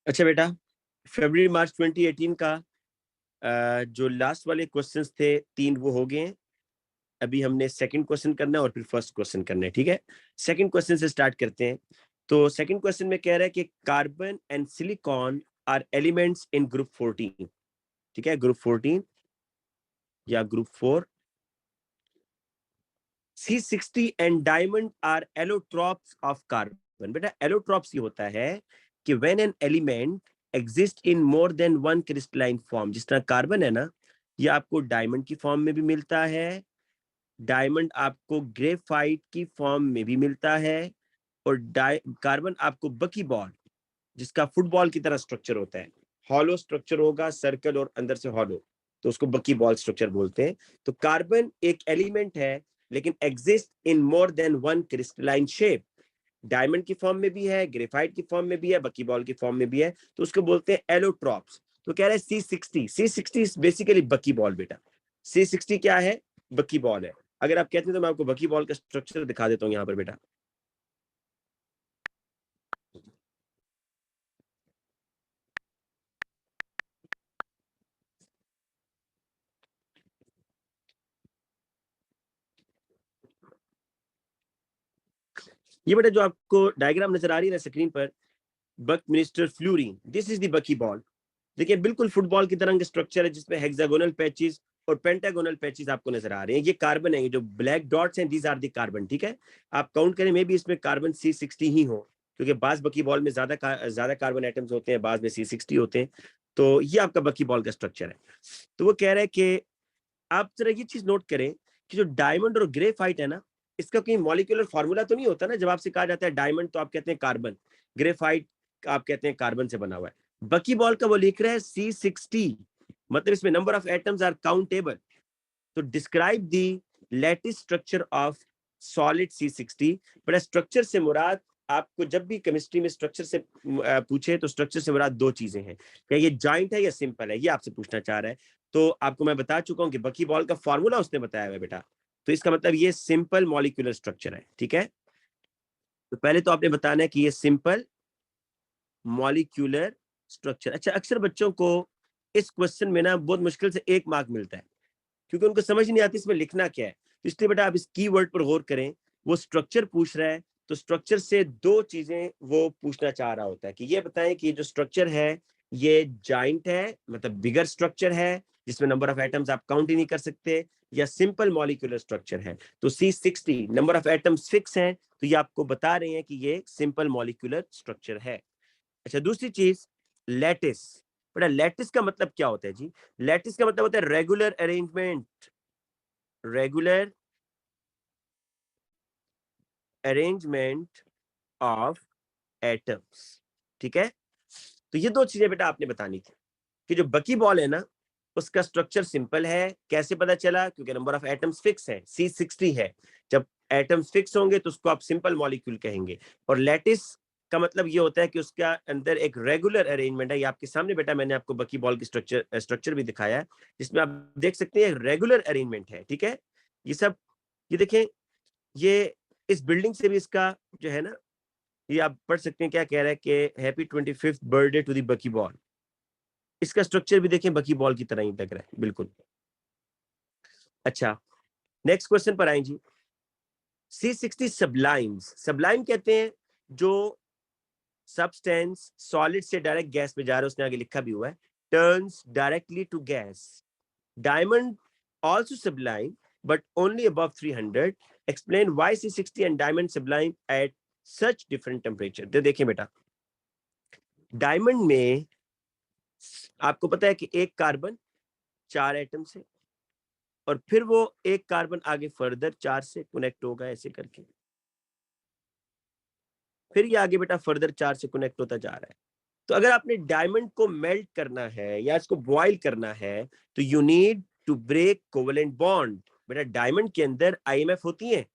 अच्छा बेटा, फरवरी मार्च 2018 का जो लास्ट वाले क्वेश्चंस थे 3 वो हो गए हैं। अभी हमने सेकंड क्वेश्चन करना है और फिर फर्स्ट क्वेश्चन करना है, ठीक है। सेकंड क्वेश्चन से स्टार्ट करते हैं। तो सेकंड क्वेश्चन में कह रहा है कि carbon and silicon are elements in group 14, ठीक है, ग्रुप 14 या group 4। C60 and diamond are allotropes of carbon. बेटा एलोट्रॉप्स ये होता है कि when an element exist in more than one crystalline form, जिस तरह कार्बन है ना, ये आपको डायमंड की फॉर्म में भी मिलता है, डायमंड आपको ग्रेफाइट की फॉर्म में भी मिलता है, और कार्बन आपको बकी बॉल, जिसका फुटबॉल की तरह स्ट्रक्चर होता है, हॉलो स्ट्रक्चर होगा, सर्कल और अंदर से हॉलो, तो उसको बकी बॉल स्ट्रक्चर बोलते हैं। तो कार्बन एक एलिमेंट है लेकिन exist in more than one crystalline shape, diamond की फॉर्म में भी है, ग्रेफाइट की फॉर्म में भी है, बकी बॉल की फॉर्म में भी है, तो उसको बोलते हैं एलोट्रॉप्स। तो कह रहे हैं C60 बेसिकली बकी बॉल। बेटा C60 क्या है? बकी बॉल है। अगर आप कहते हैं तो मैं आपको बकी बॉल का स्ट्रक्चर दिखा देता हूँ यहाँ पर बेटा। ये बेटा जो आपको डायग्राम नजर आ रही है ना स्क्रीन पर, बक मिनिस्टर फ्लूरीन, दिस इज द बकी बॉल। देखिए बिल्कुल फुटबॉल की तरह का स्ट्रक्चर है जिसमें हेक्सागोनल पैचेस और पेंटागोनल पैचेस आपको नजर आ रहे हैं। ये कार्बन है, ये जो ब्लैक डॉट्स हैं दीज आर दी कार्बन, ठीक है। आप काउंट करें मे भी इसमें कार्बन C60 ही हो, क्योंकि बाज बकी बॉल में ज्यादा कार्बन एटम्स होते हैं, बाज में C60 होते हैं। तो ये आपका बकी बॉल का स्ट्रक्चर है। तो वो कह रहे हैं कि आप जरा ये चीज नोट करें कि जो डायमंड और ग्रेफाइट है ना, इसका कोई मॉलिक्यूलर फॉर्मूला तो नहीं होता ना। जब आपसे कहा जाता है डायमंड तो आप कहते हैं कार्बन, ग्रेफाइट आप कहते हैं कार्बन से बना हुआ है। बकी बॉल का वो लिख रहा है C60, मतलब इसमें number of atoms are countable. तो describe the lattice structure of solid C60। बड़ा स्ट्रक्चर से मुराद, आपको जब भी केमिस्ट्री में स्ट्रक्चर से पूछे तो स्ट्रक्चर से मुराद दो चीजें हैं, क्या ये जॉइंट है या सिंपल है, ये आपसे पूछना चाह रहा है। तो आपको मैं बता चुका हूं कि बकी बॉल का फॉर्मूला उसने बताया हुआ बेटा, तो इसका मतलब ये सिंपल मॉलिक्यूलर स्ट्रक्चर है, ठीक है। तो पहले तो आपने बताना है कि ये सिंपल मॉलिक्यूलर स्ट्रक्चर। अच्छा, अक्सर बच्चों को इस क्वेश्चन में ना बहुत मुश्किल से 1 मार्क मिलता है, क्योंकि उनको समझ नहीं आती इसमें लिखना क्या है। तो इसलिए बेटा आप इस कीवर्ड पर गौर करें। वो स्ट्रक्चर पूछ रहा है, तो स्ट्रक्चर से दो चीजें वो पूछना चाह रहा होता है कि ये बताएं कि ये जो स्ट्रक्चर है ये जॉइंट है, मतलब बिगर स्ट्रक्चर है जिसमें नंबर ऑफ एटम्स आप काउंट ही नहीं कर सकते, या सिंपल मॉलिक्यूलर स्ट्रक्चर है। तो C60 number of atoms fix हैं, तो ये आपको बता रहे हैं कि ये सिंपल मॉलिक्यूलर स्ट्रक्चर है। अच्छा, दूसरी चीज लैटिस। बेटा लैटिस का मतलब क्या होता है जी? लैटिस का मतलब होता है regular arrangement, regular arrangement of atoms, ठीक है। तो ये दो चीजें बेटा आपने बतानी थी कि जो बकी बॉल है ना उसका स्ट्रक्चर सिंपल है। कैसे पता चला? क्योंकि नंबर ऑफ एटम्स फिक्स है, C60 है। जब एटम्स फिक्स होंगे तो उसको आप सिंपल मॉलिक्यूल कहेंगे। और लैटिस का मतलब ये होता है कि उसका अंदर एक रेगुलर अरेंजमेंट है। ये आपके सामने बेटा मैंने आपको बकी बॉल की स्ट्रक्चर भी दिखाया है, जिसमें आप देख सकते हैं रेगुलर अरेंजमेंट है, ठीक है। ये सब, ये देखें, ये इस बिल्डिंग से भी इसका जो है ना, ये आप पढ़ सकते हैं क्या कह रहा है कि happy 25th birthday to the बकी बॉल। इसका स्ट्रक्चर भी देखें बकी बॉल की तरह ही लग रहा है बिल्कुल। अच्छा, नेक्स्ट क्वेश्चन पर आए जी। C60 सब्लाइम्स, सब्लाइम कहते हैं जो सब्सटेंस सॉलिड से डायरेक्ट गैस में जा रहा है, उसने आगे लिखा भी हुआ है, turns directly to gas. Diamond also sublime but only above 300. Explain why C60 and diamond sublime at such different temperature. तो देखिए बेटा, डायमंड में आपको पता है कि एक कार्बन 4 एटम से, और फिर वो एक कार्बन आगे फर्दर 4 से कनेक्ट होगा ऐसे करके, फिर ये आगे बेटा फर्दर 4 से कनेक्ट होता जा रहा है। तो अगर आपने डायमंड को मेल्ट करना है या इसको बॉयल करना है तो you need to break covalent bond. बेटा डायमंड के अंदर IMF होती है?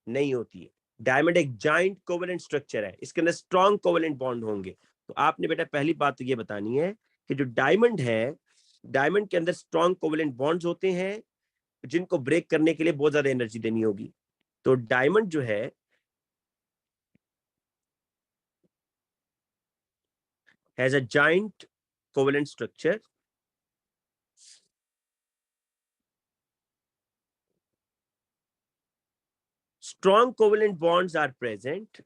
नहीं होती है। डायमंड एक जाइंट कोवेलेंट स्ट्रक्चर है, इसके अंदर स्ट्रॉन्ग कोवेलेंट बॉन्ड होंगे। तो आपने बेटा पहली बात तो ये बतानी है कि जो डायमंड है, डायमंड के अंदर स्ट्रॉन्ग कोवेलेंट बॉन्ड्स होते हैं जिनको ब्रेक करने के लिए बहुत ज्यादा एनर्जी देनी होगी। तो डायमंड जो has a giant covalent structure. Strong covalent bonds are present.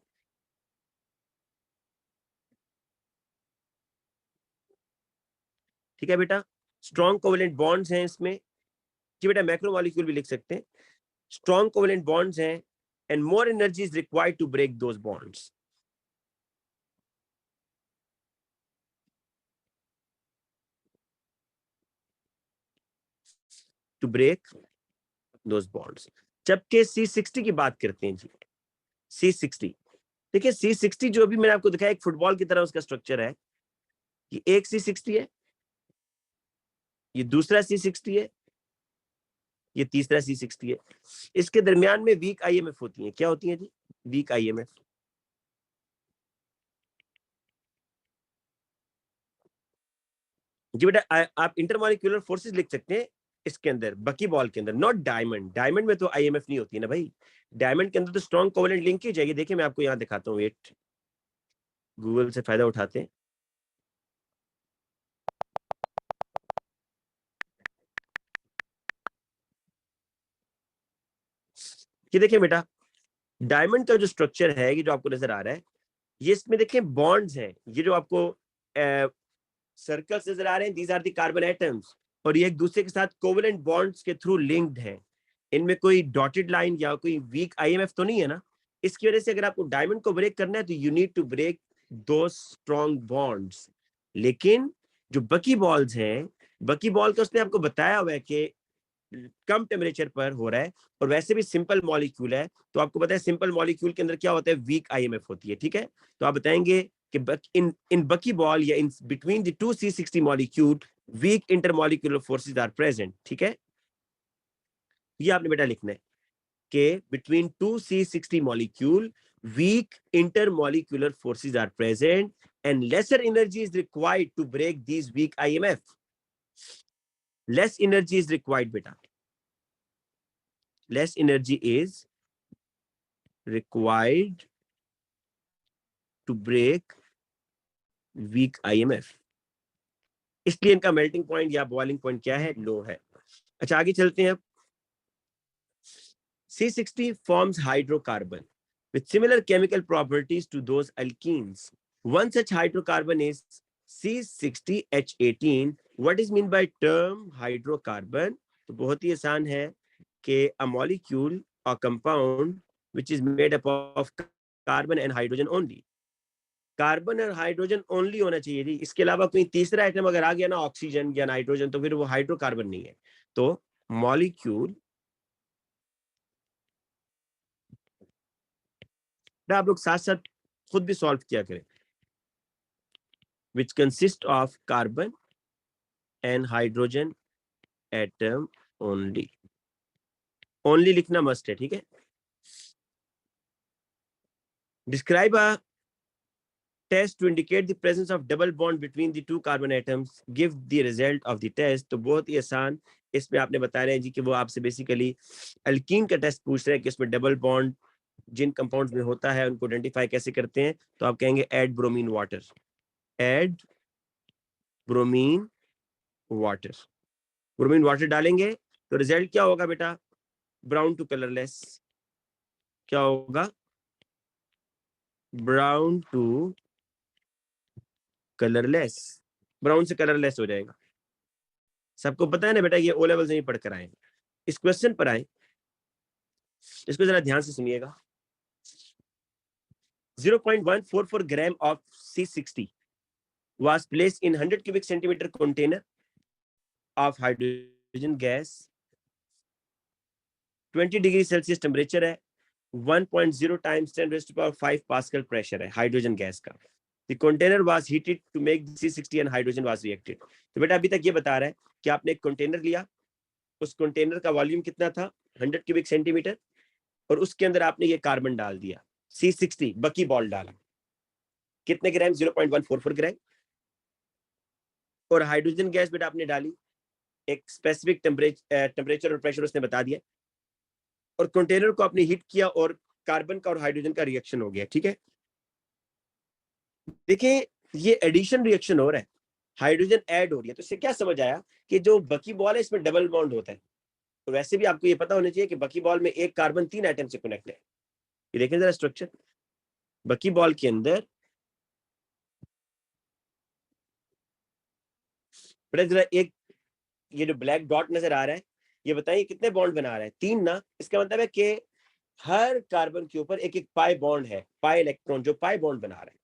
ठीक है बेटा, स्ट्रॉन्ग कोवेलेंट बॉन्ड्स हैं इसमें जी बेटा, मैक्रोमोलिक्यूल भी लिख सकते हैं. स्ट्रॉन्ग कोवेलेंट बॉन्ड्स हैं and more energy is required to break those bonds. To break those bonds. जबकि C60 की बात करते हैं जी, C60. देखिए C60 जो अभी मैंने आपको दिखाया एक फुटबॉल की तरह उसका स्ट्रक्चर है. ये एक C60 है, ये दूसरा C60 है, ये तीसरा C60 है. इसके दरमियान में वीक IMF होती है. क्या होती है जी? Week IMF. जी बेटा, आप इंटरमॉलिक्यूलर फोर्सेस लिख सकते हैं इसके अंदर, बकी बॉल के अंदर, नॉट डायमंड. डायमंड में तो IMF नहीं होती है ना भाई. डायमंड के अंदर तो स्ट्रॉन्ग कोवेलेंट लिंक ही जाएगी. देखिए मैं आपको यहाँ दिखाता हूँ, वेट, गूगल से फायदा उठाते हैं. ये देखिए बेटा, डायमंड का जो स्ट्रक्चर है, ये जो आपको नजर आ रहा है, ये इसमें देखिए बॉन्ड्स हैं. ये जो आपको सर्कल्स नजर आ रहे हैं, these are the carbon atoms. और ये एक दूसरे के साथ कोवेलेंट बॉन्ड्स के थ्रू लिंक्ड हैं. इनमें कोई डॉटेड लाइन या कोई वीक IMF तो नहीं है ना. इसकी वजह से अगर आपको डायमंड को ब्रेक करना है तो यू नीड टू ब्रेक दो स्ट्रॉन्ग बॉन्ड्स. लेकिन जो बकी बॉल्स हैं, बकी बॉल का उसने आपको बताया हुआ है कि कम टेम्परेचर पर हो रहा है और वैसे भी सिंपल मॉलिक्यूल है. तो आपको पता है सिंपल मॉलिक्यूल के अंदर क्या होता है, वीक IMF होती है. ठीक है, तो आप बताएंगे कि इन बकी बॉल या in between the two C60 molecule weak intermolecular forces are present. ठीक है, ये आपने बेटा लिखना है कि between two C60 molecule weak intermolecular forces are present and lesser energy is required to break these weak IMF. Less energy is required beta. Less energy is required to break weak IMF. इसलिए इनका melting point या boiling point क्या है, लो है. अच्छा आगे चलते हैं. अब C60 forms hydrocarbon with similar chemical properties to those alkenes. One such hydrocarbon is C60H18. What is meant by term hydrocarbon? तो बहुत ही आसान है कि a molecule or compound which is made up of carbon and hydrogen only. Carbon और hydrogen only होना चाहिए थी. इसके अलावा कोई तीसरा आइटम अगर आ गया ना, ऑक्सीजन या नाइट्रोजन, तो फिर वो हाइड्रोकार्बन नहीं है. तो मॉलिक्यूल, आप लोग साथ साथ खुद भी सॉल्व किया करें. which consist of carbon and hydrogen atom only. only लिखना मस्ट है. ठीक है, describe a test to indicate the presence of double bond between the two carbon atoms. Give the result of the test. तो बहुत ही आसान. इसमें आपने बता रहे हैं जी कि वो आपसे बेसिकली अल्कीन का टेस्ट पूछ रहे हैं कि इसमें डबल बॉन्ड जिन कंपाउंड्स में होता है उनको आइडेंटिफाई कैसे करते हैं. तो आप कहेंगे add bromine water. Add bromine water. Bromine water डालेंगे तो रिजल्ट क्या होगा बेटा, ब्राउन टू कलरलेस. क्या होगा, ब्राउन टू कलरलेस. ब्राउन से कलरलेस हो जाएगा. सबको पता है ना बेटा, ये ओ लेवल से ही पढ़कर आए. इस क्वेश्चन पर आए, इसको जरा ध्यान से सुनिएगा. 0.144 gram of C60 was placed in 100 cubic centimeter container of hydrogen gas. 20 degree Celsius temperature है. 1.0 times 10 raised to power 5 pascal pressure है हाइड्रोजन गैस का. The container was heated to make C60 and hydrogen was reacted. तो बेटा अभी तक ये बता रहा है कि आपने एक कंटेनर लिया, उस कंटेनर का वॉल्यूम कितना था, 100 क्यूबिक सेंटीमीटर, और उसके अंदर आपने ये कार्बन डाल दिया, C60 बकी बॉल डाला. कितने ग्राम, 0.144 ग्राम. और हाइड्रोजन गैस बेटा आपने डाली, एक स्पेसिफिक टेम्परेचर और प्रेशर उसने बता दिया, और कंटेनर को आपने हीट किया और कार्बन का और हाइड्रोजन का रिएक्शन हो गया. ठीक है, देखिए ये एडिशन रिएक्शन हो रहा है, हाइड्रोजन ऐड हो रही है। तो इससे क्या समझ आया कि जो बकी बॉल है इसमें डबल बॉन्ड होता है। तो वैसे भी आपको ये पता होना चाहिए कि बकी बॉल में एक कार्बन 3 एटम से कनेक्ट है। ये देखें जरा स्ट्रक्चर, बकी बॉल के अंदर बेटा जरा एक ये जो ब्लैक डॉट नजर आ रहा है, ये बताइए कितने बॉन्ड बना रहा है? 3 ना। इसका मतलब है कि हर कार्बन के ऊपर एक एक पाई बॉन्ड है, पाई इलेक्ट्रॉन जो पाई बॉन्ड बना रहा है।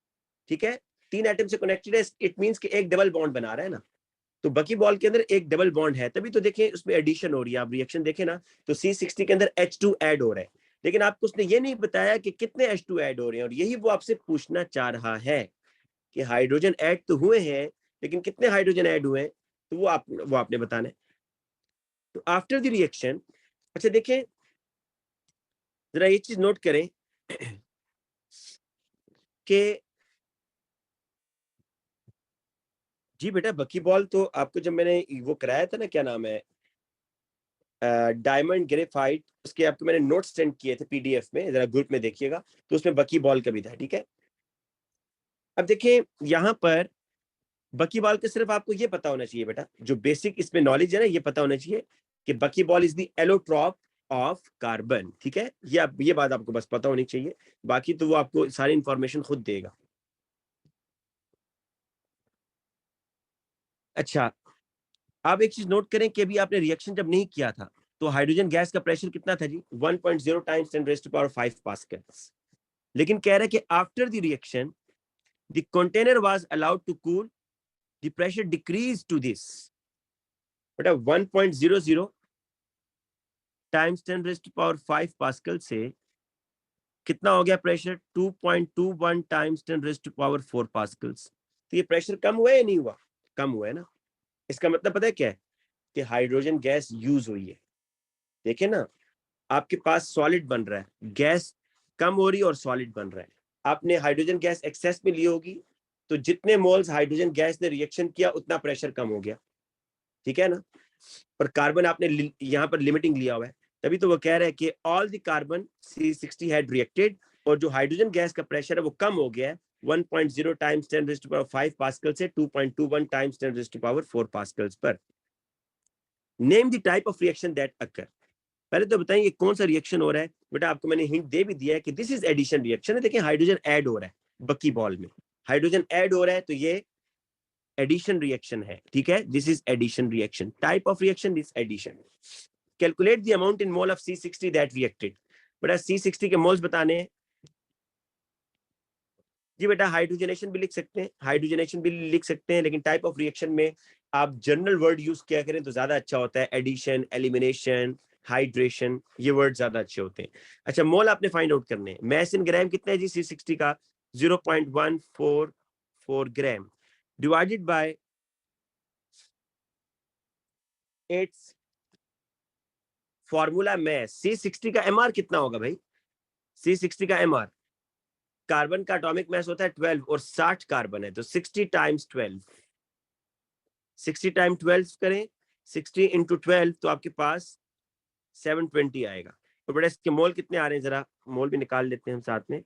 ठीक है, 3 एटम से कनेक्टेड है, इट मींस कि एक डबल बॉन्ड बना रहा है ना। तो बकी बॉल के अंदर एक डबल बॉन्ड है, तभी तो देखें उसमें एडिशन हो रही है। आप रिएक्शन देखें ना, तो C60 के अंदर H2 ऐड हो रहा है, लेकिन आपको उसने ये नहीं बताया कि कितने H2 ऐड हो रहे हैं। और यही वो आपसे पूछना चाह रहा है कि हाइड्रोजन ऐड तो हुए हैं, लेकिन कितने हाइड्रोजन ऐड हुए हैं, तो वो आपने बताना है। तो आफ्टर द रिएक्शन, अच्छा देखें जरा ये चीज नोट करें कि जी बेटा बकी बॉल तो आपको जब मैंने वो कराया था ना, क्या नाम है, डायमंड ग्रेफाइट, उसके आपको मैंने नोट्स सेंड किए थे पीडीएफ में, जरा ग्रुप में देखिएगा, तो उसमें बकी बॉल का भी था। ठीक है, अब देखिए यहाँ पर बकी बॉल के सिर्फ आपको ये पता होना चाहिए बेटा, जो बेसिक इसमें नॉलेज है ना, ये पता होना चाहिए कि बकी ball is the allotrope of carbon. ठीक है, ये बात आपको बस पता होनी चाहिए, बाकी तो वो आपको सारी इंफॉर्मेशन खुद देगा। अच्छा, आप एक चीज नोट करें कि अभी आपने रिएक्शन जब नहीं किया था तो हाइड्रोजन गैस का प्रेशर कितना था जी? 1.0 टाइम्स 10⁻⁵ पास्कल्स। लेकिन कह रहा है कि after the reaction the container was allowed to cool, the pressure decrease to this, बेटा 1.00 टाइम्स 10⁻⁵ पास्कल से कितना हो गया प्रेशर? 2.21 times 10⁻⁴ Pascal's. तो ये प्रेशर कम हुआ या नहीं हुआ? कम हुआ है ना। इसका मतलब पता है क्या है? कि हाइड्रोजन गैस यूज हुई है। देखे ना, आपके पास सॉलिड बन रहा है, गैस कम हो रही है और सॉलिड बन रहा है। आपने हाइड्रोजन गैस एक्सेस में ली होगी, तो जितने मोल्स हाइड्रोजन गैस ने रिएक्शन किया उतना प्रेशर कम हो गया। ठीक है ना। और कार्बन आपने यहाँ पर लिमिटिंग लिया हुआ है, तभी तो वो कह रहा है कि all the carbon C60 had reacted, और जो हाइड्रोजन गैस का प्रेशर है वो कम हो गया है 1.0 टाइम्स 10⁻⁵ पास्कल से 2.21 टाइम्स 10⁻⁴ पास्कल्स पर। Name the type of reaction that occur. पहले तो बताएं ये कौन सा रिएक्शन हो रहा है। बेटा आपको मैंने हिंट दे भी दिया है कि दिस इज एडिशन रिएक्शन है। देखिए हाइड्रोजन ऐड हो रहा है, बकी बॉल में हाइड्रोजन ऐड हो रहा है, तो ये एडिशन रिएक्शन है। ठीक है, this is addition reaction. Type of reaction this addition. Calculate the amount in mole of C60 that reacted. बेटा C60 के मोल्स बताने हैं जी। बेटा हाइड्रोजनेशन भी लिख सकते हैं, हाइड्रोजनेशन भी लिख सकते हैं, लेकिन टाइप ऑफ रिएक्शन में आप जनरल वर्ड यूज किया करें तो ज्यादा अच्छा होता है। एडिशन, एलिमिनेशन, हाइड्रेशन, ये वर्ड ज्यादा अच्छे होते हैं। अच्छा, मोल आपने फाइंड आउट करने हैं। मैस इन ग्राम कितना है जी C60 का? 0.144 gram divided by its formula mass. C60 का एमआर कितना होगा भाई? C60 का एमआर, कार्बन का एटॉमिक मैस होता है 12 और 60 कार्बन है, तो 60 टाइम्स 12, 60 टाइम 12 करें, 60 इंटू 12, तो आपके पास 720 आएगा। तो बड़ा इसके मोल कितने आ रहे हैं, जरा मोल भी निकाल लेते हैं हम साथ में।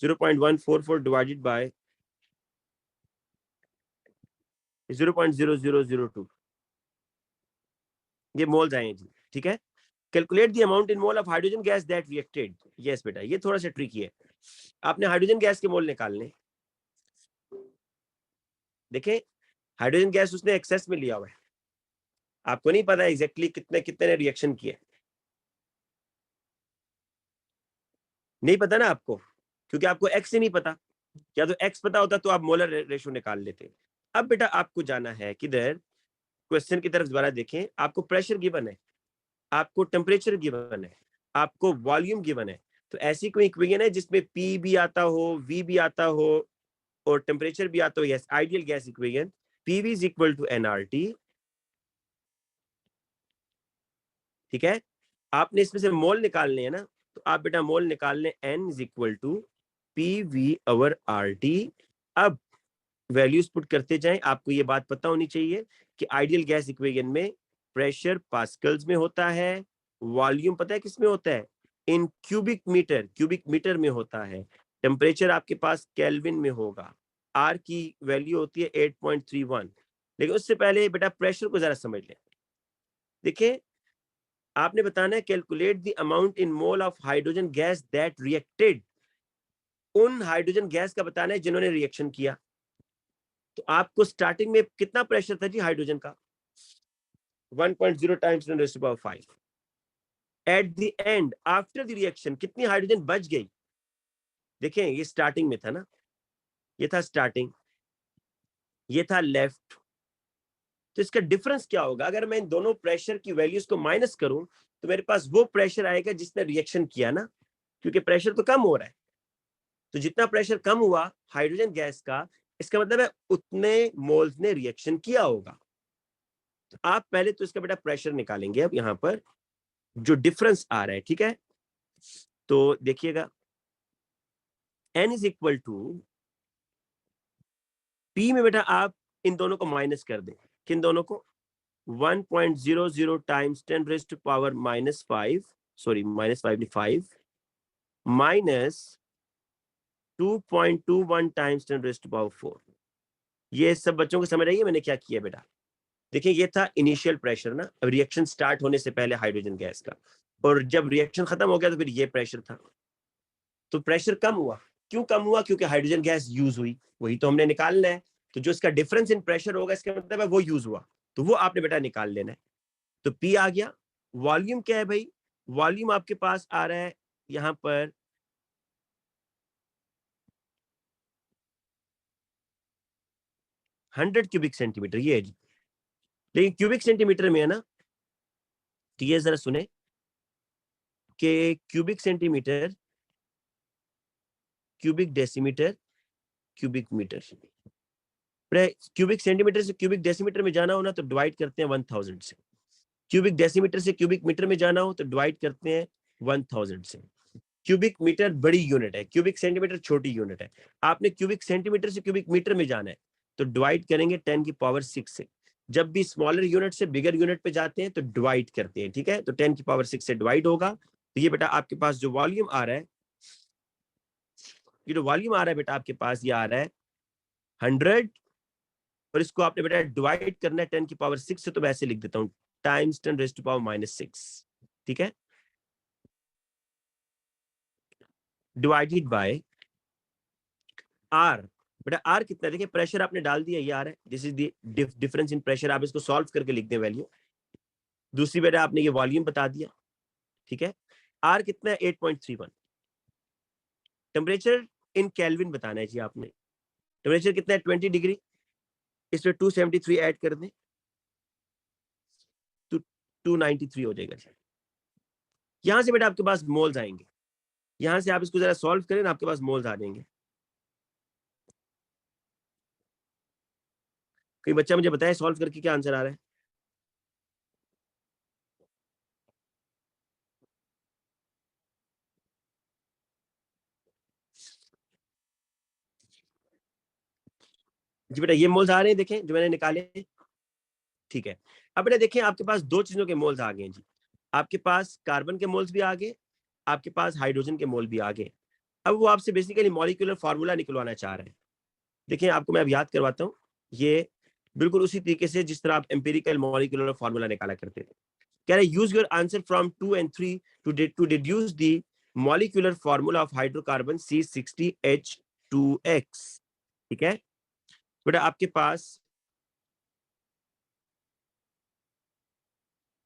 0.144 डिवाइडेड बाय 0.0002, ये मोल्स आए हैं जी। ठीक है, calculate the amount in mole of hydrogen gas that reacted. Yes बेटा, ये थोड़ा सा ट्रिकी है। आपने हाइड्रोजन गैस के मोल निकालने। देखें हाइड्रोजन गैस उसने एक्सेस में लिया हुआ है, आपको नहीं पता एग्जैक्टली कितने कितने ने रिएक्शन किए, नहीं पता ना आपको, क्योंकि आपको एक्स ही नहीं पता। या तो एक्स पता होता तो आप मोलर रेशो निकाल लेते। अब बेटा आपको जाना है किधर? क्वेश्चन की तरफ दोबारा देखें। आपको प्रेशर गिवन है, आपको टेम्परेचर गिवन है, आपको वॉल्यूम गिवन है। तो ऐसी कोई इक्वेशन है जिसमें पी भी आता हो, वी भी आता हो और टेम्परेचर भी आता हो? Yes, ideal gas equation, PV is equal to NRT. ठीक है, आपने इसमें से मोल निकालने हैं ना, तो आप बेटा मोल निकाल लें, N is equal to P V over R T. अब वैल्यूज पुट करते जाएं। आपको ये बात पता होनी चाहिए कि आइडियल गैस इक्वेशन में प्रेशर पास्कल्स में होता है, वॉल्यूम पता है किस में होता है? इन क्यूबिक मीटर, क्यूबिक मीटर में होता है। टेम्परेचर आपके पास केल्विन में होगा, आर की वैल्यू होती है 8.31। लेकिन उससे पहले बेटा प्रेशर को जरा समझ लें। देखिए आपने बताना है calculate the amount in mole of hydrogen gas that reacted, उन हाइड्रोजन गैस का बताना है जिन्होंने रिएक्शन किया। तो आपको स्टार्टिंग में कितना प्रेशर था जी हाइड्रोजन का, 1.0 times 10⁵। At the end after the reaction कितनी हाइड्रोजन बच गई, देखें ये स्टार्टिंग में था ना, ये था स्टार्टिंग, ये था लेफ्ट। तो इसका डिफरेंस क्या होगा, अगर मैं इन दोनों प्रेशर की वैल्यूज को माइनस करूं तो मेरे पास वो प्रेशर आएगा जिसने रिएक्शन किया ना, क्योंकि प्रेशर तो कम हो रहा है। तो जितना प्रेशर कम हुआ हाइड्रोजन गैस का, इसका मतलब है उतने मोल्स ने रिएक्शन किया होगा। तो आप पहले तो इसका बेटा प्रेशर निकालेंगे अब यहां पर जो डिफरेंस आ रहा है, ठीक है। तो देखिएगा N is equal to P में बेटा आप इन दोनों को माइनस कर दें, किन दोनों को, 1.00 टाइम्स 10⁻⁵, सॉरी -5 माइनस 2.21 टाइम्स 10⁻⁴। ये सब बच्चों को समझ आई है मैंने क्या किया बेटा। देखिए ये था इनिशियल प्रेशर ना, अब रिएक्शन स्टार्ट होने से पहले हाइड्रोजन गैस का, और जब रिएक्शन खत्म हो गया तो फिर ये प्रेशर था। तो प्रेशर कम हुआ, क्यों कम हुआ, क्योंकि हाइड्रोजन गैस यूज हुई, वही तो हमने निकालना है। तो जो इसका डिफरेंस इन प्रेशर होगा इसका मतलब है वो यूज हुआ, तो वो आपने बेटा निकाल लेना है। तो पी आ गया। वॉल्यूम क्या है भाई, वॉल्यूम आपके पास आ रहा है यहां पर 100 क्यूबिक सेंटीमीटर, ये है जी। लेकिन क्यूबिक सेंटीमीटर में है ना, तो ये जरा सुने कि cubic centimetre, cubic decimetre, cubic metre. Cubic centimetre से क्यूबिक डेसीमीटर में जाना हो ना तो डिवाइड करते हैं 1000 से, क्यूबिक डेसीमीटर से क्यूबिक मीटर में जाना हो तो डिवाइड करते हैं 1000 से। क्यूबिक मीटर बड़ी यूनिट है, क्यूबिक सेंटीमीटर छोटी यूनिट है। आपने क्यूबिक सेंटीमीटर से क्यूबिक मीटर में जाना है तो डिवाइड करेंगे 10⁶ से। जब भी स्मॉलर यूनिट से बिगर यूनिट पे जाते हैं तो डिवाइड करते हैं, ठीक है। तो 10⁶ से डिवाइड होगा। तो ये बेटा आपके पास जो वॉल्यूम आ रहा है, ये जो वॉल्यूम आ रहा है बेटा आपके पास ये आ रहा है 100, और इसको आपने बेटा डिवाइड करना है 10⁶ से, तो मैं ऐसे लिख देता हूँ टाइम्स 10⁻⁻⁶, ठीक है, डिवाइडेड बाय आर। बेटा आर कितना है, देखिए प्रेशर आपने डाल दिया, ये आर है, this is the difference in pressure. आप इसको सॉल्व करके लिख दें वैल्यू। दूसरी बेटा आपने ये वॉल्यूम बता दिया, ठीक है। आर कितना है 8.31। टेम्परेचर इन केल्विन बताना है जी आपने, टेम्परेचर कितना है 20 डिग्री, इसमें 273 ऐड कर दें तो 293 हो जाएगा। यहां से बेटा आपके पास मोल्स आएंगे, यहां से आप इसको जरा सॉल्व करें ना, आपके पास मोल्स आ जाएंगे। कोई बच्चा मुझे बताए सॉल्व करके क्या आंसर आ रहा है। जी बेटा ये मोल्स आ रहे हैं, देखें जो मैंने निकाले, ठीक है। अब बेटा देखें आपके पास दो चीजों के मोल्स आ गए हैं जी, आपके पास कार्बन के मोल्स भी आ गए, आपके पास हाइड्रोजन के मोल भी आ गए। अब वो आपसे बेसिकली मॉलिक्यूलर फार्मूला निकलवाना चाह रहे हैं। देखिए आपको मैं अब याद करवाता हूँ, ये बिल्कुल उसी तरीके से जिस तरह आप एम्पिरिकल मॉलिक्यूलर फार्मूला निकाला करते थे। कह रहे use your answer from 2 and 3 to deduce the molecular formula of hydrocarbon C60H2X, ठीक है। बेटा आपके पास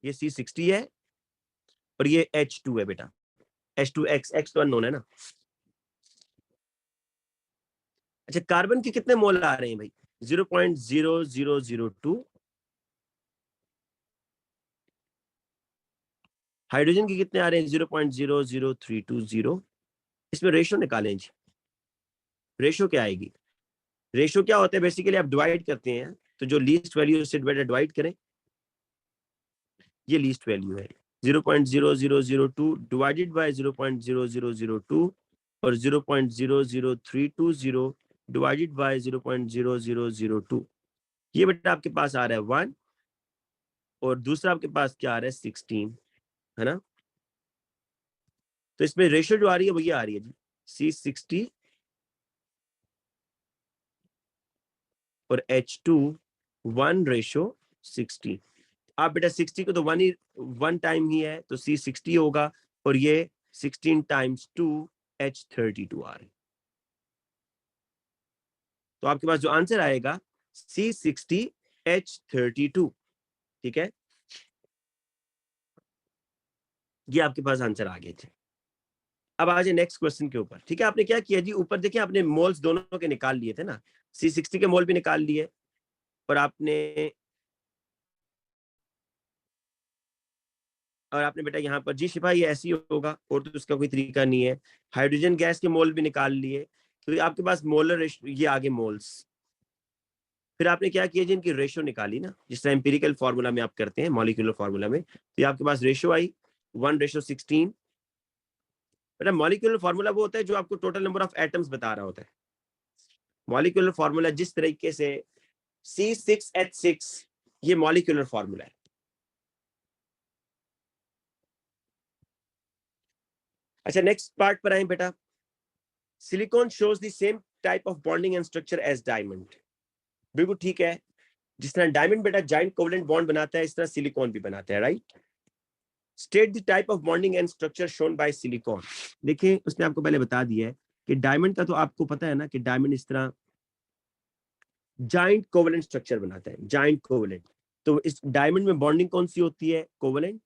ये C60 है और ये H2 है बेटा, H2X, X तो अननोन है ना। अच्छा कार्बन के कितने मोल आ रहे हैं भाई, 0.0002, हाइड्रोजन के कितने आ रहे हैं 0.00320। इसमें रेशो निकालें जी, रेशो क्या आएगी, रेशो क्या होता है बेसिकली आप डिवाइड करते हैं, तो जो लीस्ट वैल्यू से डिवाइड करें, ये लीस्ट वैल्यू है 0.0002 डिवाइडेड बाय 0.0002 और 0.00320 डिवाइडेड बाय 0.0002। ये बेटा आपके पास आ रहा है 1 और दूसरा आपके पास क्या आ रहा है 16, है ना। तो इसमें रेशियो जो आ रही है वो ये आ रही है जी C60 और H2 1:60। आप बेटा 60 को तो वन टाइम ही है, तो C60 होगा, और ये 16 टाइम्स 2 H32 आ रहा है। तो आपके पास जो आंसर आएगा C60 H32। ठीक है, ये आपके पास आंसर आ गए थे। अब आ जाए नेक्स्ट क्वेश्चन के ऊपर। ठीक है, आपने क्या किया जी, ऊपर देखिए आपने मोल्स दोनों के निकाल लिए थे ना, C60 के मोल भी निकाल लिए, और आपने बेटा यहाँ पर जी शिफा ये ऐसी होगा, और तो उसका कोई तरीका नहीं है। हाइड्रोजन गैस के मोल भी निकाल लिए, तो आपके पास मोलर ये आगे मोल्स। फिर आपने क्या किया जी, इनकी रेशो निकाली ना, जिस तरह एम्पिरिकल फार्मूला में आप करते हैं, मॉलिक्यूलर फार्मूला में, तो ये आपके पास रेशो आई 1:16। बेटा मॉलिक्यूलर फार्मूला वो होता है जो आपको टोटल नंबर ऑफ एटम्स बता रहा होता है। मॉलिक्यूलर फार्मूला जिस तरीके से C6H6, ये मॉलिक्यूलर फार्मूला है। अच्छा, नेक्स्ट पार्ट पर आए बेटा। Silicon shows the same type of bonding and structure as diamond. बिल्कुल ठीक है, जिस तरह डायमंड बेटा जॉइंट कोवलेंट बॉन्ड बनाता है, इस तरह सिलिकॉन भी बनाता है, right. State the type of bonding and structure shown by silicon. देखिए उसने आपको पहले बता दिया है कि डायमंड का तो आपको पता है ना कि डायमंड इस तरह जॉइंट कोवलेंट स्ट्रक्चर बनाता है, जॉइंट कोवलेंट। तो इस डायमंड में बॉन्डिंग कौन सी होती है, कोवलेंट,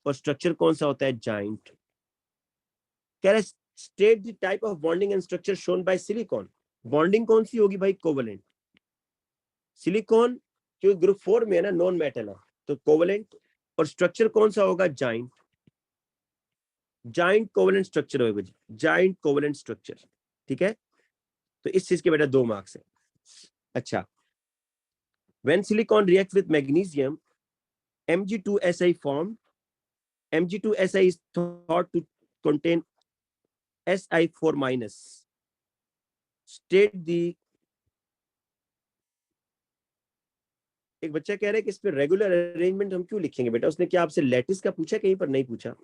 और स्ट्रक्चर कौन सा होता है, जॉइंट। कह रहे state the type of bonding and structure shown by silicon. Bonding कौन सी होगी भाई, कोवलेंट। सिलिकॉन क्योंकि ग्रुप 4 में है ना, नॉन मेटल है, तो कोवलेंट। और स्ट्रक्चर कौन सा होगा, जॉइंट। जॉइंट कोवलेंट स्ट्रक्चर होगा, जॉइंट कोवलेंट स्ट्रक्चर। ठीक है, तो इस चीज के बेटा 2 मार्क्स है। अच्छा, when silicon react with magnesium Mg2Si formed. Mg2Si is thought to contain Si4 minus. State the, एक बच्चा कह रहा है कि इस पे रेगुलर अरेंजमेंट हम क्यों लिखेंगे बेटा, उसने क्या आपसे लैटिस का पूछा, कहीं पर नहीं पूछा।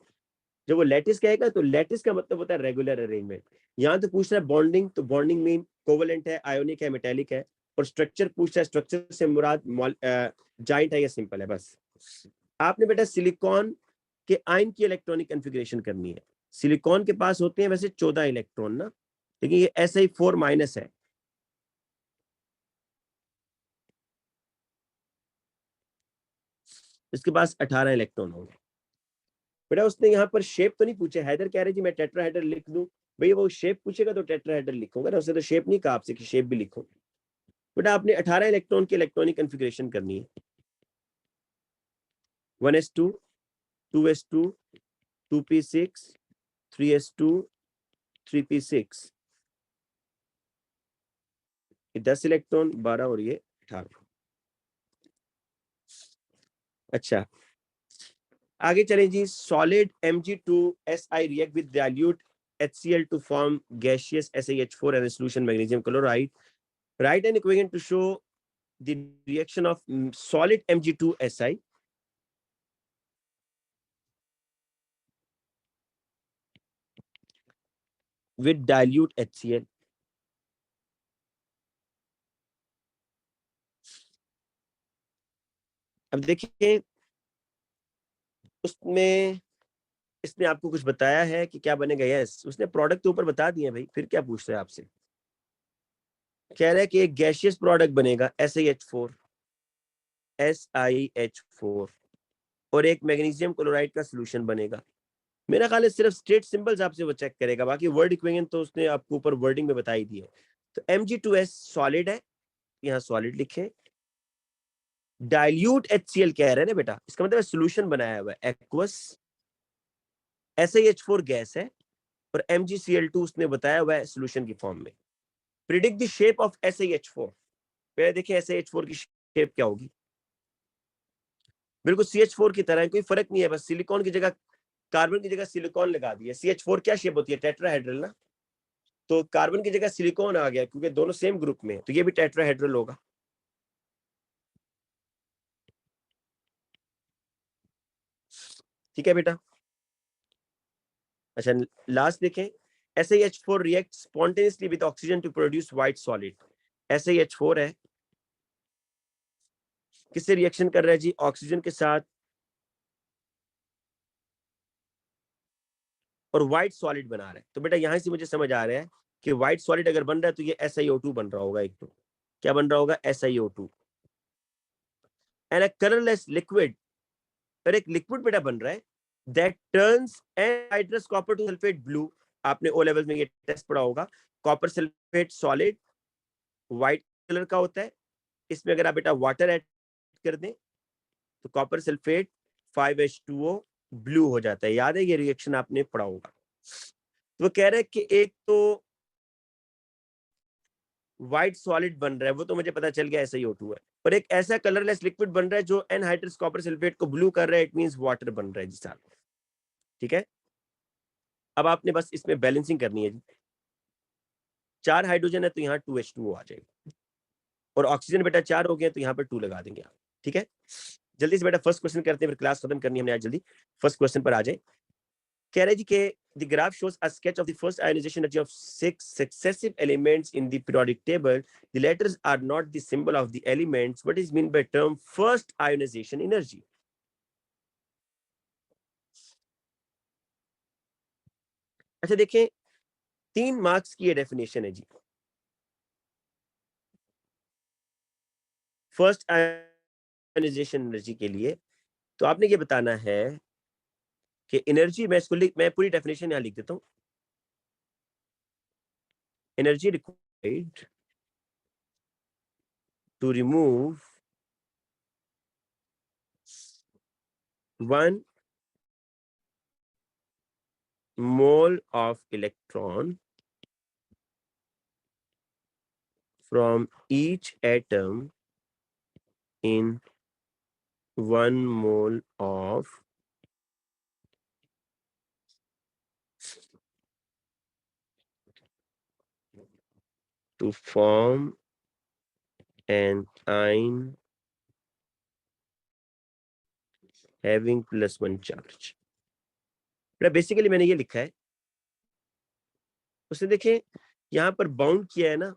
जब वो लैटिस कहेगा तो लैटिस का मतलब होता है रेगुलर अरेंजमेंट। यहाँ तो पूछ रहा है बॉन्डिंग, तो बॉन्डिंग मीन कोवलेंट है, आयोनिक है, मेटेलिक है। और स्ट्रक्चर पूछ रहा है, स्ट्रक्चर से मुराद जॉइंट है या सिंपल है, बस। आपने बेटा सिलिकॉन के आयन की इलेक्ट्रॉनिक कॉन्फ़िगरेशन करनी है। सिलिकॉन के पास होते हैं वैसे 14 इलेक्ट्रॉन ना, लेकिन ये Si4 माइनस है। इसके पास 18 इलेक्ट्रॉन होंगे। बेटा उसने यहाँ पर शेप तो नहीं पूछे, हैदर कह रहे जी मैं टेट्राहेड्रल लिख दूं। भैया वो शेप पूछेगा तो टेट्राहेड्रल लिखूंगा ना, उसने तो शेप नहीं कहा आपसे कि शेप भी लिखो। बेटा आपने 18 इलेक्ट्रॉन की इलेक्ट्रॉनिक कॉन्फ़िगरेशन करनी है। 1s2, 2s2, 2p6, 3s2, 3p6। ये 10 इलेक्ट्रॉन, 12 और ये 18। अच्छा, आगे चलें जी। Solid Mg2Si react with dilute HCl to form gaseous SiH4 and a solution magnesium chloride. Write an equation to show the reaction of solid Mg2Si with dilute HCl. अब देखिए उसमें इसने आपको कुछ बताया है कि क्या बनेगा, यस उसने प्रोडक्ट के ऊपर बता दिए भाई, फिर क्या पूछ रहे हैं आपसे। कह रहा है कि एक गैसियस प्रोडक्ट बनेगा SiH4 और एक मैग्नीशियम क्लोराइड का सोल्यूशन बनेगा। मेरा ख्याल है सिर्फ स्टेट सिंबल्स आपसे वो चेक करेगा, बाकी वर्ड इक्वेशन तो उसने आपको ऊपर वर्डिंग में बताई दी है। तो Mg2S सॉलिड है, यहाँ सॉलिड लिखें। डाइल्यूट HCl कह रहे हैं ना बेटा, इसका मतलब सोल्यूशन बनाया हुआ है, एक्वस। SiH4 गैस है, और MgCl2 उसने बताया हुआ है सोल्यूशन की फॉर्म में। Predict the shape of SiH4। पहले देखिए SiH4 की शेप क्या होगी। बिल्कुल CH4 की तरह है, कोई फर्क नहीं है, बस सिलिकॉन की जगह कार्बन की जगह सिलिकॉन लगा दिया। CH4 क्या शेप होती है, टेट्राहेड्रल ना, तो कार्बन की जगह सिलिकॉन आ गया क्योंकि दोनों सेम ग्रुप में, तो ये भी टेट्राहेड्रल होगा। ठीक है बेटा। अच्छा, लास्ट देखें। SiH4 reacts spontaneously with oxygen to produce white solid. SiH4 है, किससे रिएक्शन कर रहा है जी? ऑक्सीजन के साथ, और व्हाइट सॉलिड बना रहा है। तो बेटा यहां से मुझे समझ आ रहा है कि व्हाइट सॉलिड अगर बन रहा है तो ये SiO2 बन रहा होगा। एक तो क्या बन रहा होगा? SiO2। And a colourless liquid, पर एक लिक्विड बेटा बन रहा है that turns anhydrous copper two sulphate blue. आपने ओ लेवल में ये टेस्ट पढ़ा होगा। Copper sulphate solid white colour का होता है, इसमें अगर आप बेटा वाटर ऐड कर दें तो कॉपर सल्फेट 5H2O ब्लू हो जाता है। याद है ये रिएक्शन आपने पढ़ा होगा। तो वो कह रहे हैं कि एक तो व्हाइट सॉलिड बन रहा है, वो तो मुझे पता चल गया SiO2 है, और एक ऐसा कलरलेस लिक्विड बन रहा है जो एनहाइड्रस कॉपर सल्फेट को ब्लू कर रहा है। इट मींस वाटर बन रहा है जी साहब। ठीक है, अब आपने बस इसमें बैलेंसिंग करनी है जी। 4 हाइड्रोजन है तो यहाँ 2H2O आ जाएगा, और ऑक्सीजन बेटा 4 हो गए तो यहाँ पर 2 लगा देंगे आप। ठीक है, जल्दी से बेटा फर्स्ट क्वेश्चन करते हैं, फिर क्लास खत्म करनी है हमने आज। जल्दी फर्स्ट क्वेश्चन पर आ जाए। कह रहे जी के the graph shows a sketch of the first ionization energy of 6 successive elements in the periodic table. The letters are not the symbol of the elements. What is meant by term first ionization energy? अच्छा देखें, 3 marks की ये definition है जी first ionization energy के लिए। तो आपने ये बताना है कि एनर्जी, मैं पूरी डेफिनेशन यहां लिख देता हूं। Energy required to remove 1 mole of electron from each atom in 1 mole of to form an ion having +1 charge। Basically मैंने ये लिखा है, उसने देखें यहां पर बाउंड किया है ना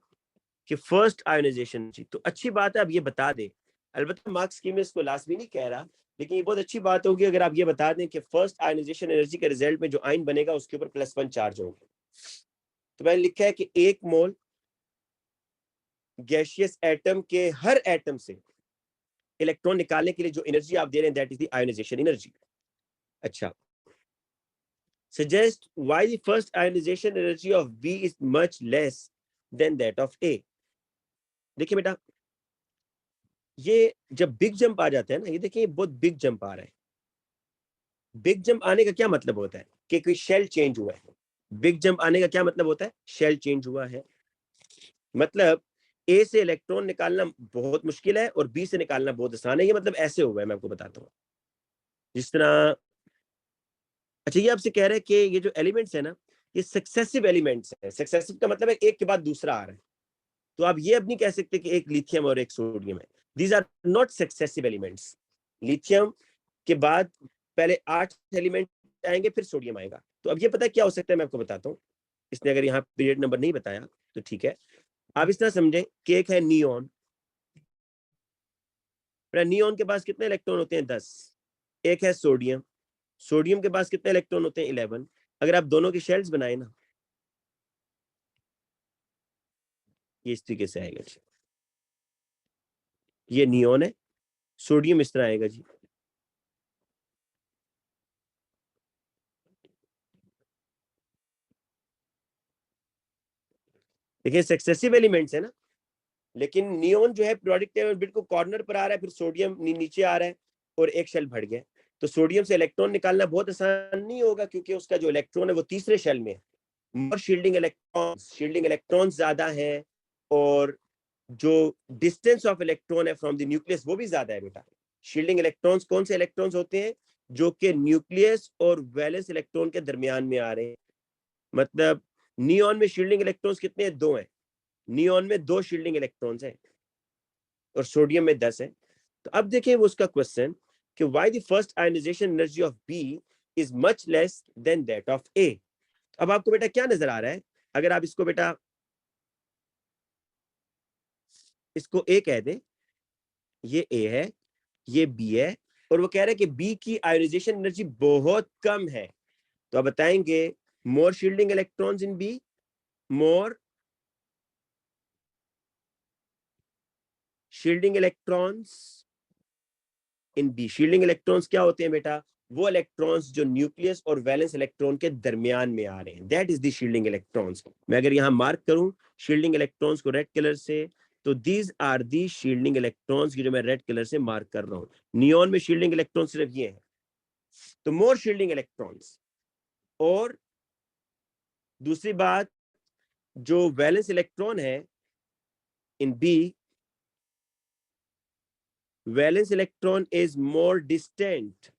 कि फर्स्ट आयोनाइजेशन। तो अच्छी बात है, अब ये बता दें। अलबत्ता मार्क्स की मैं इसको लास्ट भी नहीं कह रहा, लेकिन ये बहुत अच्छी बात होगी अगर आप ये बता दें कि फर्स्ट आयोनाइजेशन एनर्जी के रिजल्ट में जो आयन बनेगा उसके ऊपर +1 चार्ज होगा। तो मैंने लिखा है कि 1 मोल गैसियस एटम के हर एटम से इलेक्ट्रॉन निकालने के लिए जो एनर्जी आप दे रहे हैं that is the ionisation energy. अच्छा, suggest why the first ionization energy of B is much less than that of A। देखिए बेटा, ये जब बिग जंप आ जाता है ना, ये देखिए बहुत बिग जंप आ रहा है। बिग जंप आने का क्या मतलब होता है कि कोई शेल चेंज हुआ है। बिग जंप आने का क्या मतलब होता है? शेल चेंज हुआ है। मतलब ए से इलेक्ट्रॉन निकालना बहुत मुश्किल है और बी से निकालना बहुत आसान है। ये मतलब ऐसे हुआ है, मैं आपको बताता हूँ जिस तरह। अच्छा, ये आपसे कह रहे हैं कि ये जो एलिमेंट्स है ना, ये सक्सेसिव एलिमेंट्स है। सक्सेसिव का मतलब है एक के बाद दूसरा आ रहा है। तो आप ये अब नहीं कह सकते कि एक लिथियम और एक सोडियम है। These are not successive elements. Lithium के बाद पहले 8 एलिमेंट आएंगे, फिर सोडियम आएगा। तो अब ये पता है क्या हो सकता है, मैं आपको बताता हूँ। इसने अगर यहाँ पीरियड नंबर नहीं बताया तो ठीक है, आप इस तरह समझें कि एक है नियोन। नियोन के पास कितने इलेक्ट्रॉन होते हैं? 10। एक है सोडियम। सोडियम के पास कितने इलेक्ट्रॉन होते हैं? 11। अगर आप दोनों के शेल्स बनाए ना, ये इस तरीके से आएगा जी। ये नियोन है, सोडियम इस तरह आएगा जी। देखिए सक्सेसिव एलिमेंट्स है ना, लेकिन नियोन जो है पीरियोडिक टेबल बिल्कुल कॉर्नर पर आ रहा है, फिर सोडियम नीचे आ रहा है और एक शेल भर गया। तो सोडियम से इलेक्ट्रॉन निकालना बहुत आसान नहीं होगा क्योंकि उसका जो इलेक्ट्रॉन है वो तीसरे शेल में है। मोर शील्डिंग इलेक्ट्रॉन्स ज्यादा है, और जो डिस्टेंस ऑफ इलेक्ट्रॉन है फ्रॉम द न्यूक्लियस वो भी ज्यादा है बेटा। शील्डिंग इलेक्ट्रॉन्स कौन से इलेक्ट्रॉन्स होते हैं? जो कि न्यूक्लियस और वैलेंस इलेक्ट्रॉन के दरमियान में आ रहे हैं। मतलब नियोन में शील्डिंग इलेक्ट्रॉन्स कितने हैं? 2 हैं। नियोन में 2 शील्डिंग इलेक्ट्रॉन्स हैं और सोडियम में 10 है। तो अब देखिए वो उसका क्वेश्चन कि why the first ionization energy of B is much less than that of A. अब आपको बेटा क्या नजर आ रहा है? अगर आप इसको बेटा इसको ए कह दें, ये ए है, ये बी है, और वो कह रहे हैं कि बी की आयोनाइजेशन एनर्जी बहुत कम है, तो आप बताएंगे more shielding electrons in B, more shielding electrons in B. Shielding electrons क्या होते हैं बेटा? वो इलेक्ट्रॉन्स जो न्यूक्लियस और वैलेंस इलेक्ट्रॉन के दरमियान में आ रहे हैं, that is the shielding electrons. मैं अगर यहां मार्क करूं शील्डिंग इलेक्ट्रॉन्स को रेड कलर से, तो these are the shielding electrons की जो मैं रेड कलर से मार्क कर रहा हूं। नियॉन में शील्डिंग इलेक्ट्रॉन सिर्फ ये है। तो मोर शील्डिंग इलेक्ट्रॉन्स। और दूसरी बात, जो वैलेंस इलेक्ट्रॉन है in B, valence electron is more distant,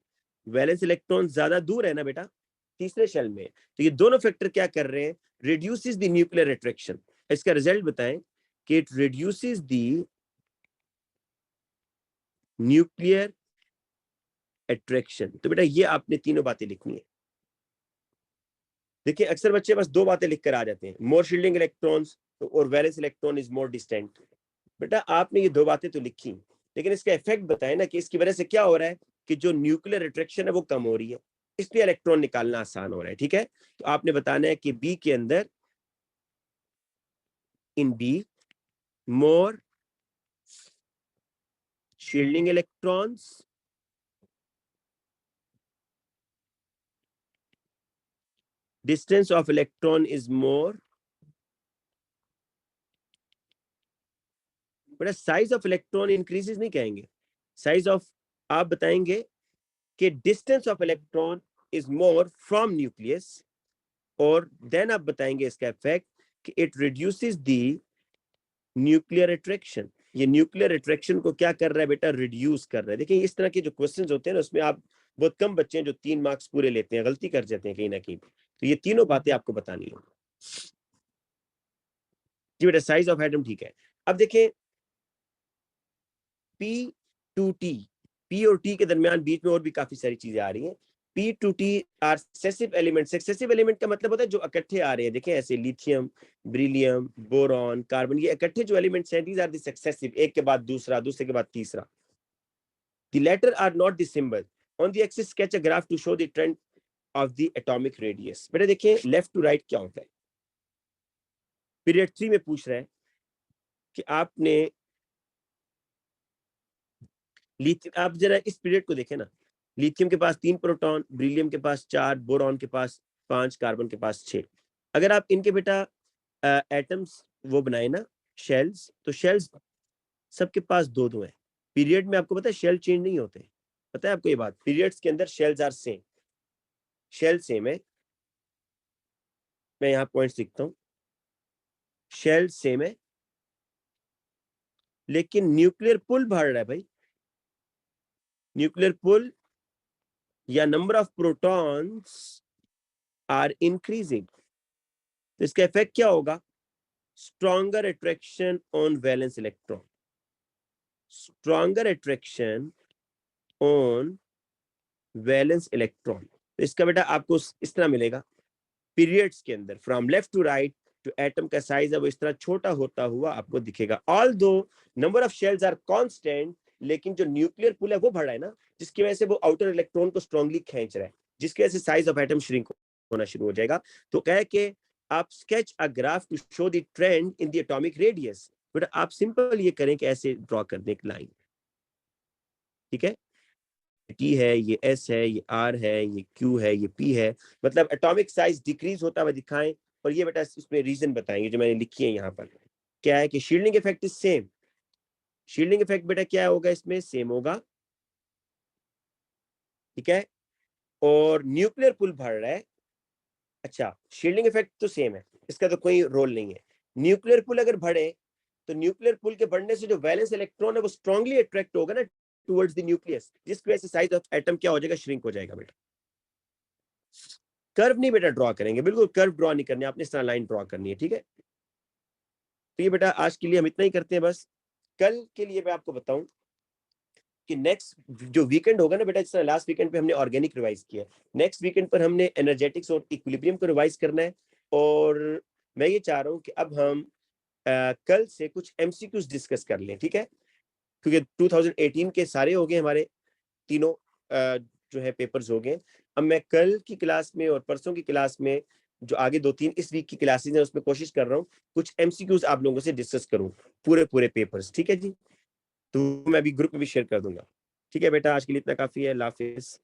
valence electron ज्यादा दूर है ना बेटा तीसरे शेल में। तो ये दोनों फैक्टर क्या कर रहे हैं? Reduces the nuclear attraction. इसका रिजल्ट बताएं कि it reduces the nuclear attraction. तो बेटा ये आपने तीनों बातें लिखनी है। देखिए अक्सर बच्चे बस दो बातें लिखकर आ जाते हैं, मोर शील्डिंग इलेक्ट्रॉन्स और valence electron is more distant. बेटा आपने ये दो बातें तो लिखी, लेकिन इसका इफेक्ट बताएं ना कि इसकी वजह से क्या हो रहा है कि जो न्यूक्लियर अट्रैक्शन है वो कम हो रही है, इसलिए इलेक्ट्रॉन निकालना आसान हो रहा है। ठीक है, तो आपने बताना है कि बी के अंदर, in B more shielding electrons, distance of electron is more. बेटा साइज ऑफ इलेक्ट्रॉन इंक्रीजेस नहीं कहेंगे, साइज ऑफ, आप बताएंगे कि distance of electron is more from nucleus, और देन आप बताएंगे इसका इफेक्ट कि it reduces the nuclear attraction. ये न्यूक्लियर अट्रैक्शन को क्या कर रहा है बेटा? रिड्यूस कर रहा है। देखिए इस तरह के जो क्वेश्चंस होते हैं ना, उसमें आप, बहुत कम बच्चे हैं जो 3 मार्क्स पूरे लेते हैं, गलती कर जाते हैं कहीं ना कहीं। तो ये तीनों बातें आपको बतानी है जी बेटा। साइज ऑफ एटम ठीक है। अब देखें P2T, P और T के दरमियान बीच में और भी काफी सारी चीजें आ रही हैं। P2T are successive element. Successive element का मतलब होता है जो इकट्ठे आ रहे हैं। देखें ऐसे लिथियम, ब्रिलियम, बोरॉन, कार्बन, ये इकट्ठे जो एलिमेंट्स हैं, दीज आर द सक्सेसिव, एक के बाद दूसरा, दूसरे के बाद तीसरा। The latter are not the symbol. On the axis sketch a graph to show the trend of the atomic radius. बेटा देखिए लेफ्ट टू राइट क्या होता है। पीरियड 3 में पूछ रहा है कि आपने लिथियम, आप जरा इस पीरियड को देखें ना, लिथियम के पास 3 प्रोटॉन, ब्रिलियम के पास 4, बोरॉन के पास 5, कार्बन के पास 6। अगर आप इनके बेटा एटम्स वो बनाए ना, शेल्स, तो शेल्स सबके पास दो दो है। पीरियड में आपको पता है शेल चेंज नहीं होते, पता है आपको ये बात? पीरियड्स के अंदर shells are same, shell same है। मैं यहाँ पॉइंट्स लिखता हूँ, शेल सेम है, लेकिन न्यूक्लियर पुल बढ़ रहा है भाई। न्यूक्लियर पुल या number of protons are increasing. तो इसका इफेक्ट क्या होगा? Stronger attraction on valence electron, stronger attraction on valence electron. तो इसका बेटा आपको इस तरह मिलेगा, पीरियड्स के अंदर फ्रॉम लेफ्ट टू राइट जो एटम का साइज है वो इस तरह छोटा होता हुआ आपको दिखेगा। Although number of shells are constant, लेकिन जो न्यूक्लियर पुल है वो बढ़ा है ना, जिसकी वजह से वो आउटर इलेक्ट्रॉन को स्ट्रांगली खींच रहा है, जिसकी वजह से साइज ऑफ एटम श्रिंक होना शुरू हो जाएगा। तो कहे कि आप sketch a graph to show the trend in the atomic radius. बेटा आप सिंपल ये करें कि ऐसे ड्रॉ कर दें एक लाइन, ठीक है? टी है, ये एस है, ये आर है, ये क्यू है, ये पी है, मतलब एटॉमिक साइज डिक्रीज होता हुआ दिखाएं। और ये बेटा इसमें रीजन बताएंगे जो मैंने लिखी है यहाँ पर। क्या है कि shielding effect is same. Shielding effect बेटा क्या होगा? इसमें सेम होगा, ठीक है? और न्यूक्लियर पुल बढ़ रहा है। अच्छा शील्डिंग इफेक्ट तो सेम है, इसका तो कोई रोल नहीं है। न्यूक्लियर पुल अगर बढ़े तो न्यूक्लियर पुल के बढ़ने से जो वैलेंस इलेक्ट्रॉन है वो स्ट्रांगली अट्रैक्ट होगा ना टुवर्ड्स द न्यूक्लियस, जिसकी वजह से साइज ऑफ एटम क्या हो जाएगा? श्रिंक हो जाएगा बेटा। कर्व नहीं बेटा ड्रॉ करेंगे, बिल्कुल कर्व ड्रॉ नहीं करनी, आपने इस तरह लाइन ड्रॉ करनी है, ठीक है? तो ये बेटा आज के लिए हम इतना ही करते हैं बस। कल के लिए मैं आपको बताऊं कि नेक्स्ट जो वीकेंड होगा ना बेटा, जिस तरह लास्ट वीकेंड पे हमने ऑर्गेनिक रिवाइज किया, नेक्स्ट वीकेंड पर हमने एनर्जेटिक्स और इक्विलिब्रियम को रिवाइज करना है। और मैं ये चाह रहा हूँ कि अब हम कल से कुछ एमसीक्यूज डिस्कस कर लें, ठीक है, क्योंकि 2018 के सारे हो गए हमारे तीनों जो है पेपर्स हो गए। अब मैं कल की क्लास में और परसों की क्लास में जो आगे 2-3 इस वीक की क्लासेस हैं उसमें कोशिश कर रहा हूँ कुछ एमसीक्यूज आप लोगों से डिस्कस करूँ पूरे पेपर्स, ठीक है जी। तो मैं अभी ग्रुप में भी शेयर कर दूंगा। ठीक है बेटा, आज के लिए इतना काफी है। अल्लाह हाफिज।